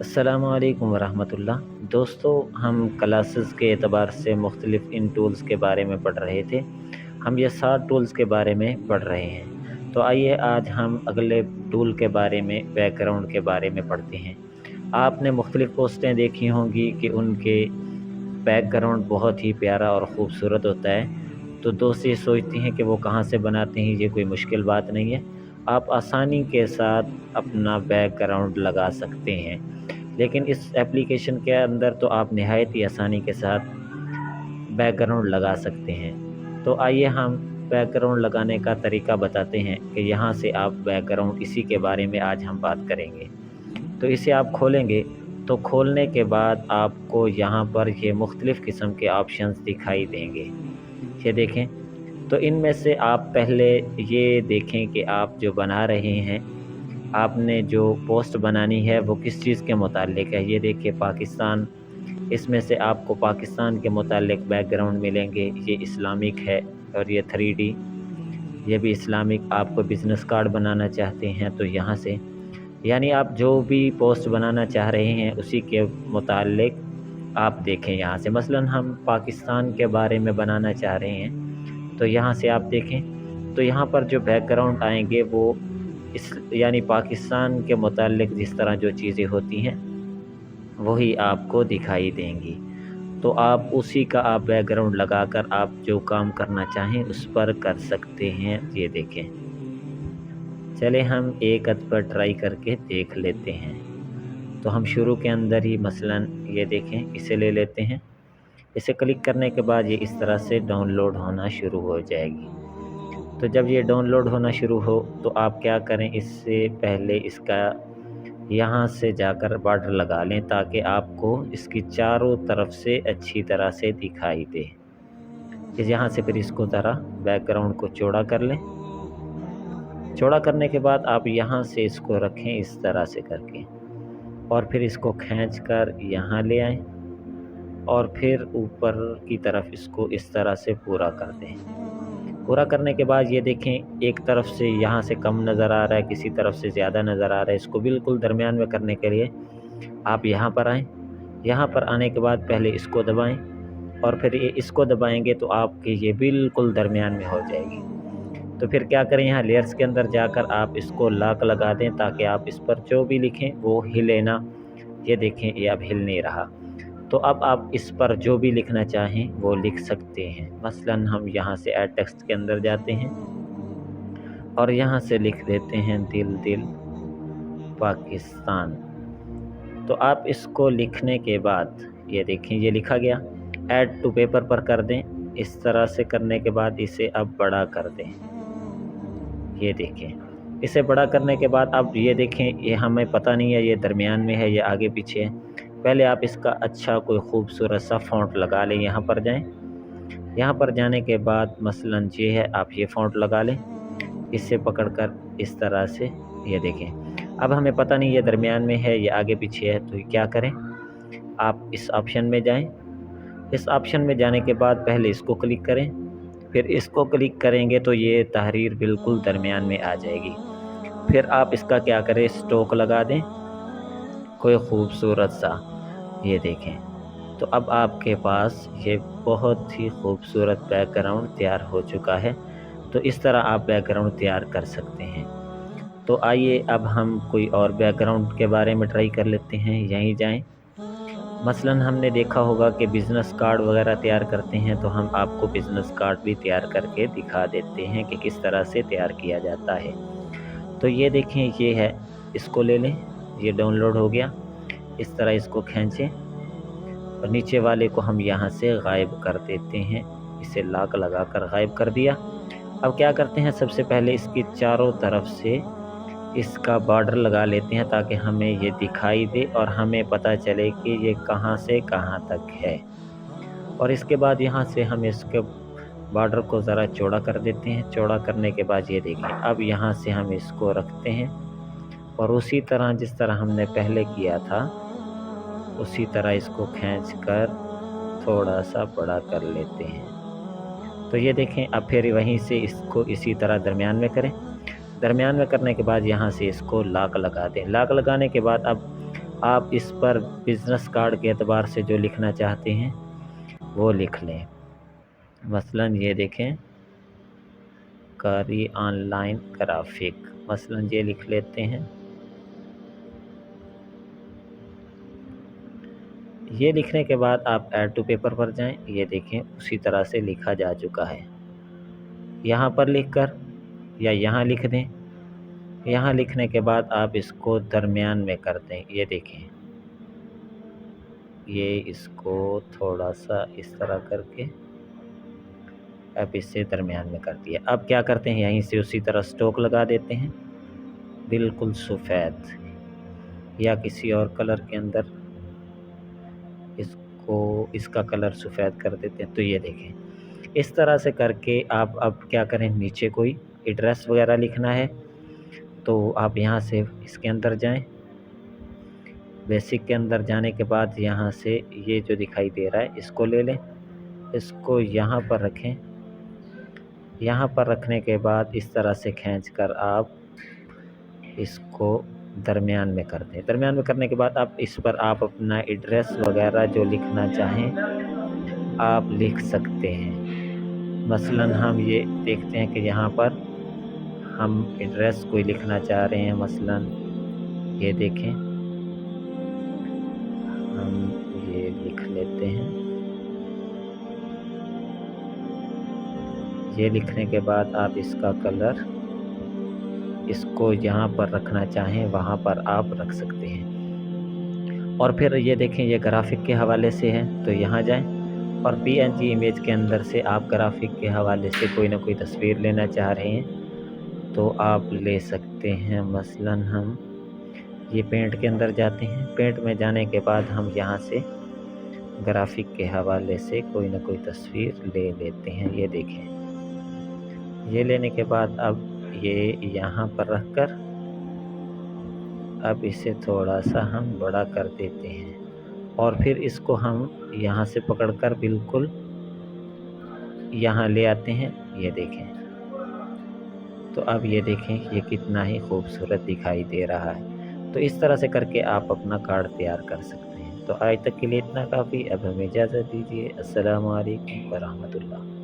السلام علیکم ورحمۃ اللہ دوستو، ہم کلاسز کے اعتبار سے مختلف ان ٹولز کے بارے میں پڑھ رہے تھے۔ ہم یہ 7 ٹولز کے بارے میں پڑھ رہے ہیں، تو آئیے آج ہم اگلے ٹول کے بارے میں، بیک گراؤنڈ کے بارے میں پڑھتے ہیں۔ آپ نے مختلف پوسٹیں دیکھی ہوں گی کہ ان کے بیک گراؤنڈ بہت ہی پیارا اور خوبصورت ہوتا ہے، تو دوست یہ سوچتے ہیں کہ وہ کہاں سے بناتے ہیں۔ یہ کوئی مشکل بات نہیں ہے، آپ آسانی کے ساتھ اپنا بیک گراؤنڈ لگا سکتے ہیں، لیکن اس ایپلیکیشن کے اندر تو آپ نہایت ہی آسانی کے ساتھ بیک گراؤنڈ لگا سکتے ہیں۔ تو آئیے ہم بیک گراؤنڈ لگانے کا طریقہ بتاتے ہیں کہ یہاں سے آپ بیک گراؤنڈ، اسی کے بارے میں آج ہم بات کریں گے۔ تو اسے آپ کھولیں گے، تو کھولنے کے بعد آپ کو یہاں پر یہ مختلف قسم کے آپشنز دکھائی دیں گے۔ یہ دیکھیں، تو ان میں سے آپ پہلے یہ دیکھیں کہ آپ جو بنا رہے ہیں، آپ نے جو پوسٹ بنانی ہے وہ کس چیز کے متعلق ہے۔ یہ دیکھیں پاکستان، اس میں سے آپ کو پاکستان کے متعلق بیک گراؤنڈ ملیں گے۔ یہ اسلامک ہے اور یہ 3D، یہ بھی اسلامک۔ آپ کو بزنس کارڈ بنانا چاہتے ہیں تو یہاں سے، یعنی آپ جو بھی پوسٹ بنانا چاہ رہے ہیں اسی کے متعلق آپ دیکھیں یہاں سے۔ مثلا ہم پاکستان کے بارے میں بنانا چاہ رہے ہیں، تو یہاں سے آپ دیکھیں، تو یہاں پر جو بیک گراؤنڈ آئیں گے وہ یعنی پاکستان کے متعلق جس طرح جو چیزیں ہوتی ہیں وہی آپ کو دکھائی دیں گی۔ تو آپ اسی کا بیک گراؤنڈ لگا کر آپ جو کام کرنا چاہیں اس پر کر سکتے ہیں۔ یہ دیکھیں، چلے ہم ایک عد پر ٹرائی کر کے دیکھ لیتے ہیں۔ تو ہم شروع کے اندر ہی مثلا یہ دیکھیں، اسے لے لیتے ہیں۔ اسے کلک کرنے کے بعد یہ اس طرح سے ڈاؤن لوڈ ہونا شروع ہو جائے گی۔ تو جب یہ ڈاؤن لوڈ ہونا شروع ہو تو آپ کیا کریں، اس سے پہلے اس کا یہاں سے جا کر بارڈر لگا لیں تاکہ آپ کو اس کی چاروں طرف سے اچھی طرح سے دکھائی دے۔ یہاں سے پھر اس کو ذرا بیک گراؤنڈ کو چوڑا کر لیں۔ چوڑا کرنے کے بعد آپ یہاں سے اس کو رکھیں اس طرح سے کر کے، اور پھر اس کو کھینچ کر یہاں لے آئیں، اور پھر اوپر کی طرف اس کو اس طرح سے پورا کر دیں۔ پورا کرنے کے بعد یہ دیکھیں، ایک طرف سے یہاں سے کم نظر آ رہا ہے، کسی طرف سے زیادہ نظر آ رہا ہے۔ اس کو بالکل درمیان میں کرنے کے لیے آپ یہاں پر آئیں۔ یہاں پر آنے کے بعد پہلے اس کو دبائیں، اور پھر اس کو دبائیں گے تو آپ کی یہ بالکل درمیان میں ہو جائے گی۔ تو پھر کیا کریں، یہاں لیئرز کے اندر جا کر آپ اس کو لاک لگا دیں تاکہ آپ اس پر جو بھی لکھیں وہ ہلے نہ۔ یہ دیکھیں، یہ اب ہل نہیں رہا۔ تو اب آپ اس پر جو بھی لکھنا چاہیں وہ لکھ سکتے ہیں۔ مثلا ہم یہاں سے ایڈ ٹیکسٹ کے اندر جاتے ہیں اور یہاں سے لکھ دیتے ہیں دل دل پاکستان۔ تو آپ اس کو لکھنے کے بعد یہ دیکھیں، یہ لکھا گیا۔ ایڈ ٹو پیپر پر کر دیں۔ اس طرح سے کرنے کے بعد اسے اب بڑا کر دیں۔ یہ دیکھیں، اسے بڑا کرنے کے بعد اب یہ دیکھیں، یہ ہمیں پتہ نہیں ہے یہ درمیان میں ہے یا آگے پیچھے ہے۔ پہلے آپ اس کا اچھا کوئی خوبصورت سا فونٹ لگا لیں۔ یہاں پر جائیں، یہاں پر جانے کے بعد مثلا یہ ہے، آپ یہ فونٹ لگا لیں، اسے پکڑ کر اس طرح سے۔ یہ دیکھیں، اب ہمیں پتہ نہیں یہ درمیان میں ہے یا آگے پیچھے ہے، تو کیا کریں، آپ اس آپشن میں جائیں۔ اس آپشن میں جانے کے بعد پہلے اس کو کلک کریں، پھر اس کو کلک کریں گے تو یہ تحریر بالکل درمیان میں آ جائے گی۔ پھر آپ اس کا کیا کریں، اسٹروک لگا دیں کوئی خوبصورت سا۔ یہ دیکھیں، تو اب آپ کے پاس یہ بہت ہی خوبصورت بیک گراؤنڈ تیار ہو چکا ہے۔ تو اس طرح آپ بیک گراؤنڈ تیار کر سکتے ہیں۔ تو آئیے اب ہم کوئی اور بیک گراؤنڈ کے بارے میں ٹرائی کر لیتے ہیں۔ یہیں جائیں، مثلا ہم نے دیکھا ہوگا کہ بزنس کارڈ وغیرہ تیار کرتے ہیں، تو ہم آپ کو بزنس کارڈ بھی تیار کر کے دکھا دیتے ہیں کہ کس طرح سے تیار کیا جاتا ہے۔ تو یہ دیکھیں، یہ ہے، اس کو لے لیں، یہ ڈاؤن لوڈ ہو گیا۔ اس طرح اس کو کھینچیں اور نیچے والے کو ہم یہاں سے غائب کر دیتے ہیں۔ اسے لاک لگا کر غائب کر دیا۔ اب کیا کرتے ہیں، سب سے پہلے اس کی چاروں طرف سے اس کا بارڈر لگا لیتے ہیں تاکہ ہمیں یہ دکھائی دے اور ہمیں پتہ چلے کہ یہ کہاں سے کہاں تک ہے۔ اور اس کے بعد یہاں سے ہم اس کے بارڈر کو ذرا چوڑا کر دیتے ہیں۔ چوڑا کرنے کے بعد یہ دیکھیں، اب یہاں سے ہم اس کو رکھتے ہیں اور اسی طرح جس طرح ہم نے پہلے کیا تھا اسی طرح اس کو کھینچ کر تھوڑا سا بڑا کر لیتے ہیں۔ تو یہ دیکھیں، اب پھر وہیں سے اس کو اسی طرح درمیان میں کریں۔ درمیان میں کرنے کے بعد یہاں سے اس کو لاک لگا دیں۔ لاک لگانے کے بعد اب آپ اس پر بزنس کارڈ کے اعتبار سے جو لکھنا چاہتے ہیں وہ لکھ لیں۔ مثلاً یہ دیکھیں قاری آن لائن گرافک، مثلاً یہ لکھ لیتے ہیں۔ یہ لکھنے کے بعد آپ ایڈ ٹو پیپر پر جائیں، یہ دیکھیں اسی طرح سے لکھا جا چکا ہے۔ یہاں پر لکھ کر یا یہاں لکھ دیں، یہاں لکھنے کے بعد آپ اس کو درمیان میں کر دیں، یہ دیکھیں یہ اس کو تھوڑا سا اس طرح کر کے اب اسے درمیان میں کر دیا۔ اب کیا کرتے ہیں، یہیں سے اسی طرح سٹروک لگا دیتے ہیں، بالکل سفید یا کسی اور کلر کے اندر اس کا کلر سفید کر دیتے ہیں۔ تو یہ دیکھیں اس طرح سے کر کے آپ اب کیا کریں، نیچے کوئی ایڈریس وغیرہ لکھنا ہے تو آپ یہاں سے اس کے اندر جائیں، بیسک کے اندر جانے کے بعد یہاں سے یہ جو دکھائی دے رہا ہے اس کو لے لیں، اس کو یہاں پر رکھیں، یہاں پر رکھنے کے بعد اس طرح سے کھینچ کر آپ اس کو درمیان میں کر دیں۔ درمیان میں کرنے کے بعد اس پر آپ اپنا ایڈریس وغیرہ جو لکھنا چاہیں آپ لکھ سکتے ہیں۔ مثلاً ہم یہ دیکھتے ہیں کہ یہاں پر ہم ایڈریس کوئی لکھنا چاہ رہے ہیں، مثلاً یہ دیکھیں ہم یہ لکھ لیتے ہیں۔ یہ لکھنے کے بعد آپ اس کا کلر اس کو جہاں پر رکھنا چاہیں وہاں پر آپ رکھ سکتے ہیں۔ اور پھر یہ دیکھیں یہ گرافک کے حوالے سے ہے تو یہاں جائیں اور پی این جی امیج کے اندر سے آپ گرافک کے حوالے سے کوئی نہ کوئی تصویر لینا چاہ رہے ہیں تو آپ لے سکتے ہیں۔ مثلاً ہم یہ پینٹ کے اندر جاتے ہیں، پینٹ میں جانے کے بعد ہم یہاں سے گرافک کے حوالے سے کوئی نہ کوئی تصویر لے لیتے ہیں، یہ دیکھیں۔ یہ لینے کے بعد اب یہ یہاں پر رکھ کر اب اسے تھوڑا سا ہم بڑا کر دیتے ہیں اور پھر اس کو ہم یہاں سے پکڑ کر بالکل یہاں لے آتے ہیں، یہ دیکھیں۔ تو اب یہ دیکھیں یہ کتنا ہی خوبصورت دکھائی دے رہا ہے۔ تو اس طرح سے کر کے آپ اپنا کارڈ تیار کر سکتے ہیں۔ تو آج تک کے لیے اتنا کافی، اب ہمیں اجازت دیجیے۔ السلام علیکم ورحمۃ اللہ۔